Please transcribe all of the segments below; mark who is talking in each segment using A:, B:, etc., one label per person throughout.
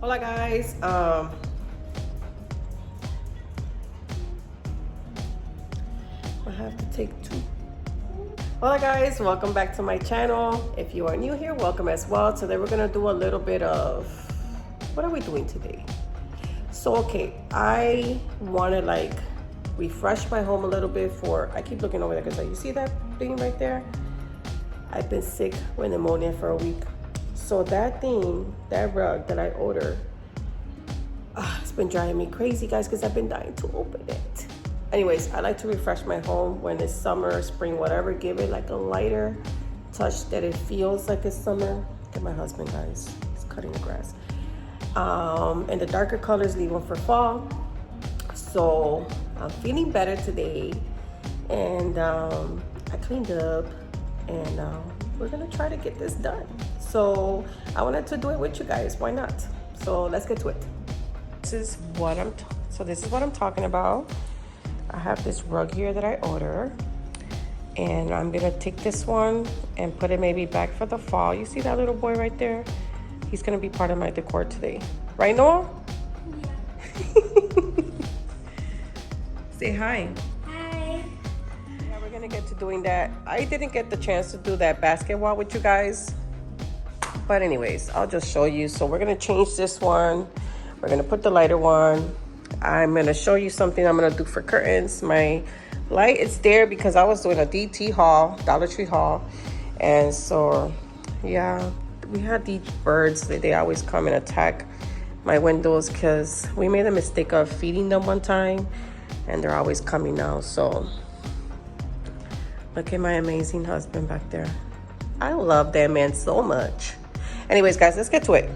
A: Hola guys, I have to take two. Hola guys, welcome back to my channel. If you are new here, welcome as well. Today we're gonna do a little bit of, what are we doing today? So okay, I wanna like refresh my home a little bit I keep looking over there because you see that thing right there? I've been sick with pneumonia for a week. So that rug that I ordered, it's been driving me crazy, guys, because I've been dying to open it. Anyways, I like to refresh my home when it's summer, spring, whatever. Give it like a lighter touch that it feels like it's summer. Look at my husband, guys. He's cutting the grass. And the darker colors, leave them for fall. So I'm feeling better today. And I cleaned up. And we're going to try to get this done. So I wanted to do it with you guys. Why not? So let's get to it. This is what I'm talking about. I have this rug here that I ordered, and I'm gonna take this one and put it maybe back for the fall. You see that little boy right there? He's gonna be part of my decor today. Right, Noah? Yeah. Say hi.
B: Hi.
A: Yeah, we're gonna get to doing that. I didn't get the chance to do that basket wall with you guys. But anyways, I'll just show you. So we're gonna change this one. We're gonna put the lighter one. I'm gonna show you something I'm gonna do for curtains. My light is there because I was doing a DT haul, Dollar Tree haul. And so, yeah, we had these birds that they always come and attack my windows because we made a mistake of feeding them one time and they're always coming now. So look at my amazing husband back there. I love that man so much. Anyways, guys, let's get to it.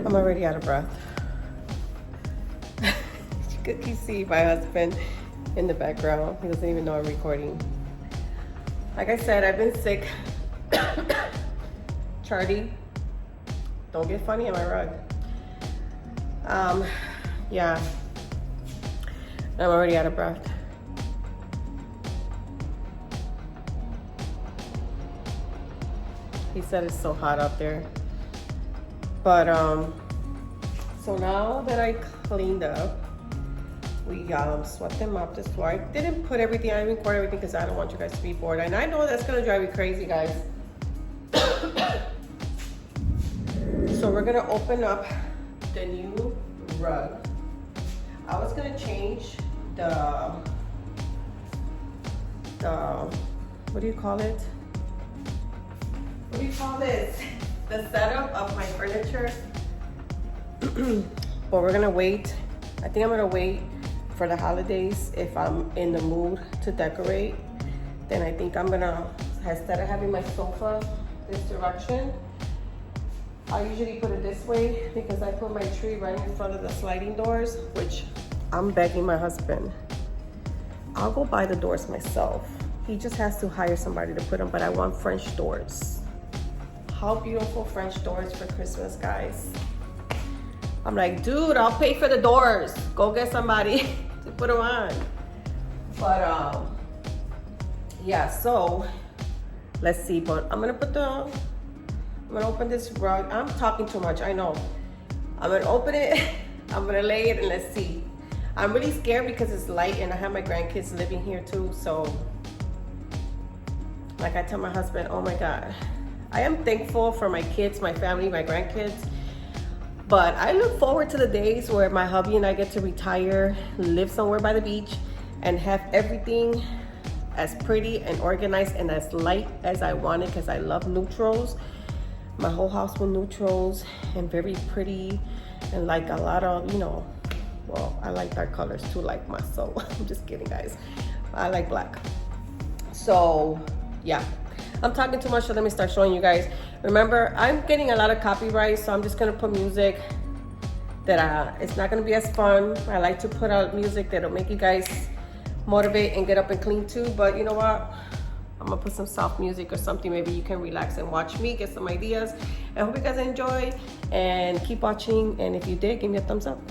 A: I'm already out of breath. You can see my husband in the background. He doesn't even know I'm recording. Like I said, I've been sick. Charlie, don't get funny on my rug. Yeah, I'm already out of breath. He said it's so hot out there. But so now that I cleaned up, we swept them up this floor. I didn't put everything, I didn't record everything because I don't want you guys to be bored. And I know that's gonna drive you crazy, guys. So we're gonna open up the new rug. I was gonna change the what do you call it? What do you call this? The setup of my furniture. But we're gonna wait. I think I'm gonna wait for the holidays. If I'm in the mood to decorate, then I think I'm gonna instead of having my sofa this direction, I usually put it this way because I put my tree right in front of the sliding doors, which I'm begging my husband. I'll go buy the doors myself. He just has to hire somebody to put them, but I want French doors. How beautiful French doors for Christmas, guys. I'm like, dude, I'll pay for the doors. Go get somebody to put them on. But yeah, so let's see. But I'm gonna open this rug. I'm talking too much, I know. I'm gonna open it. I'm gonna lay it and let's see. I'm really scared because it's light and I have my grandkids living here too. So like I tell my husband, oh my God, I am thankful for my kids, my family, my grandkids. But I look forward to the days where my hubby and I get to retire, live somewhere by the beach, and have everything as pretty and organized and as light as I want it, because I love neutrals. My whole house with neutrals and very pretty, and like a lot of, you know, well, I like dark colors too, like my soul. I'm just kidding, guys. I like black. So yeah, I'm talking too much, so let me start showing you guys. Remember, I'm getting a lot of copyright, so I'm just gonna put music that it's not gonna be as fun. I like to put out music that'll make you guys motivate and get up and clean too. But you know what? I'm gonna put some soft music or something. Maybe you can relax and watch me, get some ideas. I hope you guys enjoy and keep watching. And if you did, give me a thumbs up.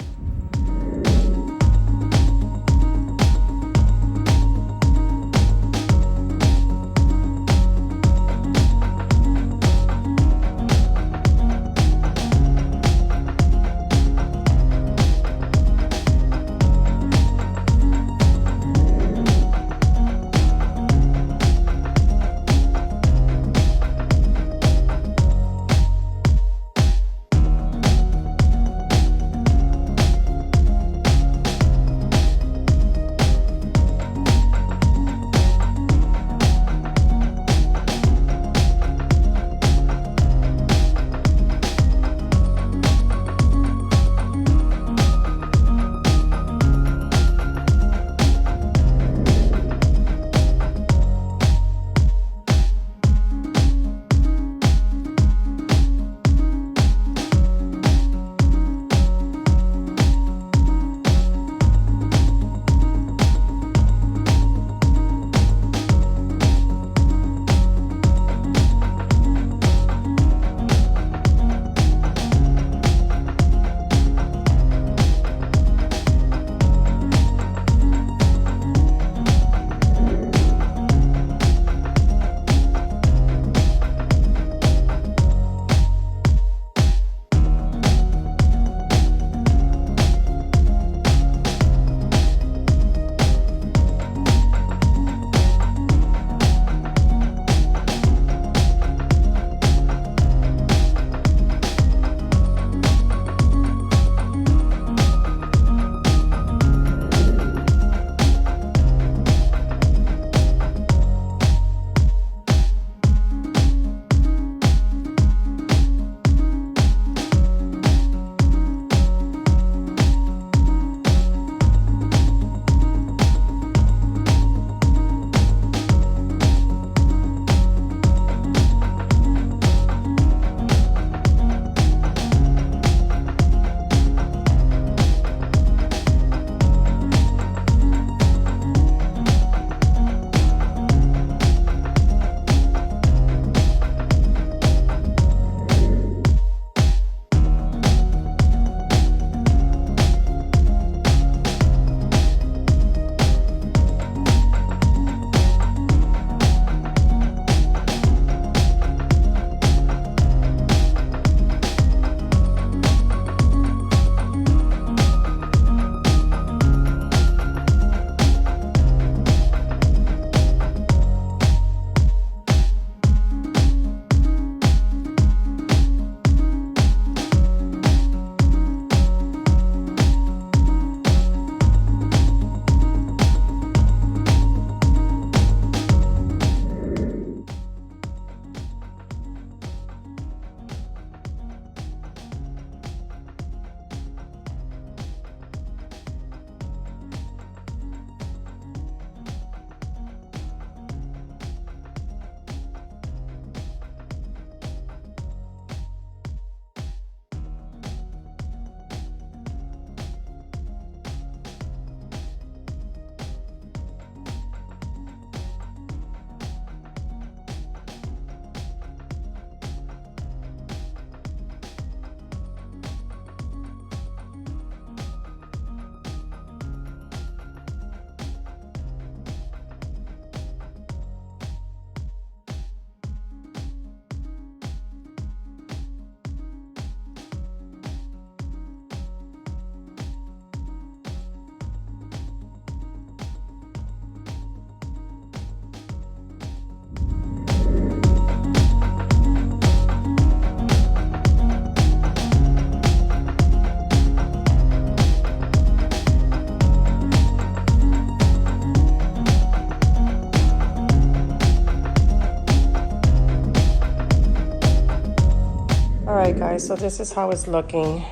A: guys, so this is how it's looking.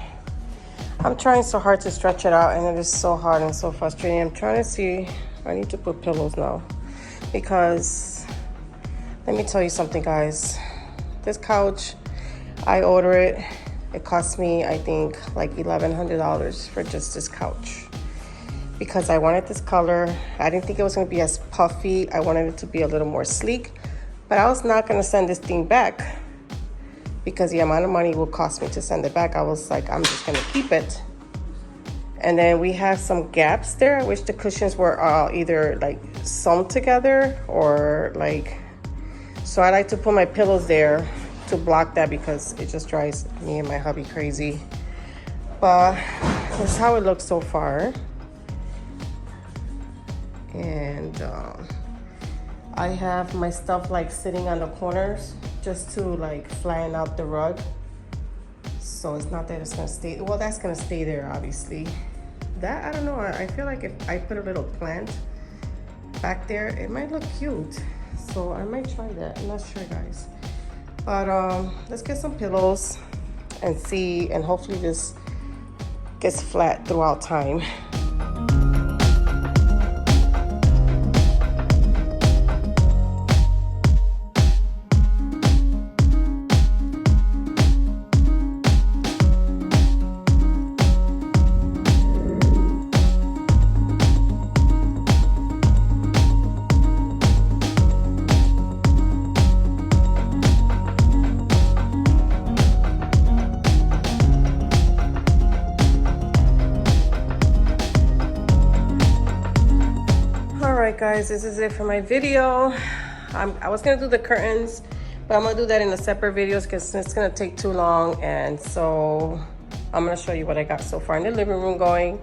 A: I'm trying so hard to stretch it out, and it is so hard and so frustrating. I'm trying to see, I need to put pillows now, because let me tell you something, guys. This couch, I order it. It cost me, I think, like $1,100 for just this couch, because I wanted this color. I didn't think it was going to be as puffy. I wanted it to be a little more sleek, but I was not going to send this thing back, because the amount of money it will cost me to send it back. I was like, I'm just going to keep it. And then we have some gaps there. I wish the cushions were either like sewn together or like, so I like to put my pillows there to block that, because it just drives me and my hubby crazy. But this is how it looks so far. And I have my stuff like sitting on the corners just to like flatten out the rug. So it's not that it's gonna stay, well, that's gonna stay there obviously. That, I don't know, I feel like if I put a little plant back there, it might look cute. So I might try that, I'm not sure, guys. But let's get some pillows and see, and hopefully this gets flat throughout time. Alright guys, this is it for my video. I was gonna do the curtains, but I'm gonna do that in a separate video because it's gonna take too long. And so I'm gonna show you what I got so far in the living room going.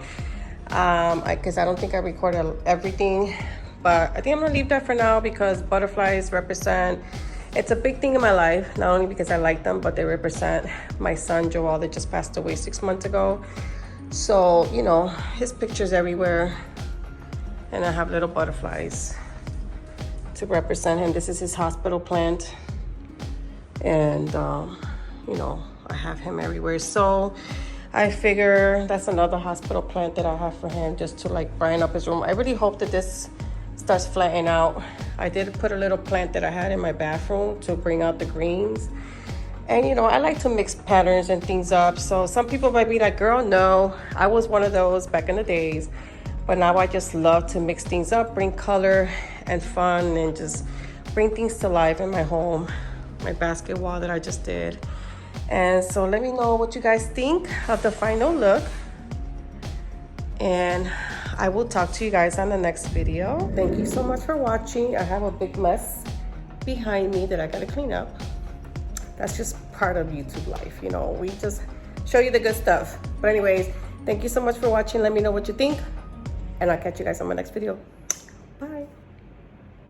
A: Because I don't think I recorded everything, but I think I'm gonna leave that for now, because butterflies represent, it's a big thing in my life, not only because I like them, but they represent my son Joel that just passed away 6 months ago. So, you know, his picture's everywhere. And I have little butterflies to represent him. This is his hospital plant. And, you know, I have him everywhere. So I figure that's another hospital plant that I have for him, just to like brighten up his room. I really hope that this starts flattening out. I did put a little plant that I had in my bathroom to bring out the greens. And, you know, I like to mix patterns and things up. So some people might be like, girl, no. I was one of those back in the days. But now I just love to mix things up, bring color and fun, and just bring things to life in my home. My basket wall that I just did. And so let me know what you guys think of the final look. And I will talk to you guys on the next video. Thank you so much for watching. I have a big mess behind me that I gotta clean up. That's just part of YouTube life, you know. We just show you the good stuff. But anyways, thank you so much for watching. Let me know what you think. And I'll catch you guys on my next video.